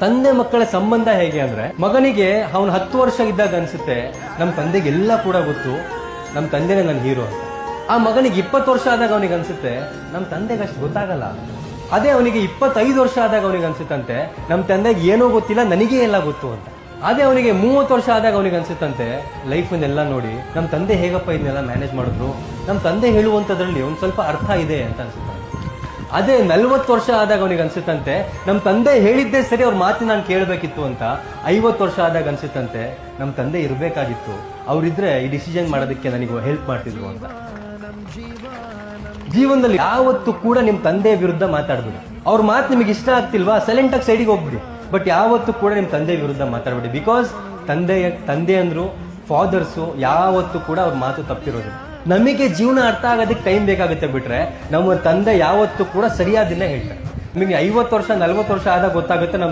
ತಂದೆ ಮಕ್ಕಳ ಸಂಬಂಧ ಹೇಗೆ ಅಂದ್ರೆ, ಮಗನಿಗೆ ಅವನು 10 ವರ್ಷ ಇದ್ದಾಗ ಅನ್ಸುತ್ತೆ ನಮ್ಮ ತಂದೆಗೆ ಎಲ್ಲ ಕೂಡ ಗೊತ್ತು, ನಮ್ಮ ತಂದೆನೇ ನನ್ನ ಹೀರೋ ಅಂತ. ಆ ಮಗನಿಗೆ 20 ವರ್ಷ ಆದಾಗ ಅವನಿಗೆ ಅನ್ಸುತ್ತೆ ನಮ್ಮ ತಂದೆಗೆ ಅಷ್ಟು ಗೊತ್ತಾಗಲ್ಲ. ಅದೇ ಅವನಿಗೆ 25 ವರ್ಷ ಆದಾಗ ಅವನಿಗೆ ಅನ್ಸುತ್ತಂತೆ ನಮ್ಮ ತಂದೆಗೆ ಏನೋ ಗೊತ್ತಿಲ್ಲ, ನನಗೇ ಎಲ್ಲ ಗೊತ್ತು ಅಂತ. ಅದೇ ಅವನಿಗೆ 30 ವರ್ಷ ಆದಾಗ ಅವನಿಗೆ ಅನ್ಸುತ್ತಂತೆ ಲೈಫನ್ನೆಲ್ಲ ನೋಡಿ ನಮ್ಮ ತಂದೆ ಹೇಗಪ್ಪ ಇದನ್ನೆಲ್ಲ ಮ್ಯಾನೇಜ್ ಮಾಡಿದ್ರು, ನಮ್ಮ ತಂದೆ ಹೇಳುವಂಥದ್ರಲ್ಲಿ ಒಂದು ಸ್ವಲ್ಪ ಅರ್ಥ ಇದೆ ಅಂತ ಅನ್ಸುತ್ತೆ. ಅದೇ 40 ವರ್ಷ ಆದಾಗ ಅವನಿಗೆ ಅನ್ಸುತ್ತಂತೆ ನಮ್ಮ ತಂದೆ ಹೇಳಿದ್ದೇ ಸರಿ, ಅವ್ರ ಮಾತು ನಾನು ಕೇಳಬೇಕಿತ್ತು ಅಂತ. 50 ವರ್ಷ ಆದಾಗ ಅನ್ಸುತ್ತಂತೆ ನಮ್ಮ ತಂದೆ ಇರಬೇಕಾಗಿತ್ತು, ಅವರಿದ್ರೆ ಈ ಡಿಸಿಷನ್ ಮಾಡೋದಕ್ಕೆ ನನಗೆ ಹೆಲ್ಪ್ ಮಾಡ್ತಿದ್ರು ಅಂತ. ಜೀವನದಲ್ಲಿ ಯಾವತ್ತೂ ಕೂಡ ನಿಮ್ಮ ತಂದೆ ವಿರುದ್ಧ ಮಾತಾಡ್ಬಿಡಿ. ಅವ್ರ ಮಾತು ನಿಮಗೆ ಇಷ್ಟ ಆಗ್ತಿಲ್ವಾ, ಸೈಲೆಂಟ್ ಆಗಿ ಸೈಡಿಗೆ ಹೋಗ್ಬಿಡಿ. ಬಟ್ ಯಾವತ್ತೂ ಕೂಡ ನಿಮ್ಮ ತಂದೆ ವಿರುದ್ಧ ಮಾತಾಡ್ಬಿಡಿ. ಬಿಕಾಸ್ ತಂದೆ ಅಂದ್ರು ಫಾದರ್ಸು ಯಾವತ್ತೂ ಕೂಡ ಅವ್ರ ಮಾತು ತಪ್ಪಿರೋದು. ನಮಗೆ ಜೀವನ ಅರ್ಥ ಆಗೋದಕ್ಕೆ ಟೈಮ್ ಬೇಕಾಗುತ್ತೆ, ಬಿಟ್ರೆ ನಮ್ಮ ತಂದೆ ಯಾವತ್ತೂ ಕೂಡ ಸರಿಯಾದಿಲ್ಲ ಹೇಳ್ತಾರೆ. ನಿಮಗೆ 50 ವರ್ಷ 40 ವರ್ಷ ಆದಾಗ ಗೊತ್ತಾಗುತ್ತೆ ನಮ್ಮ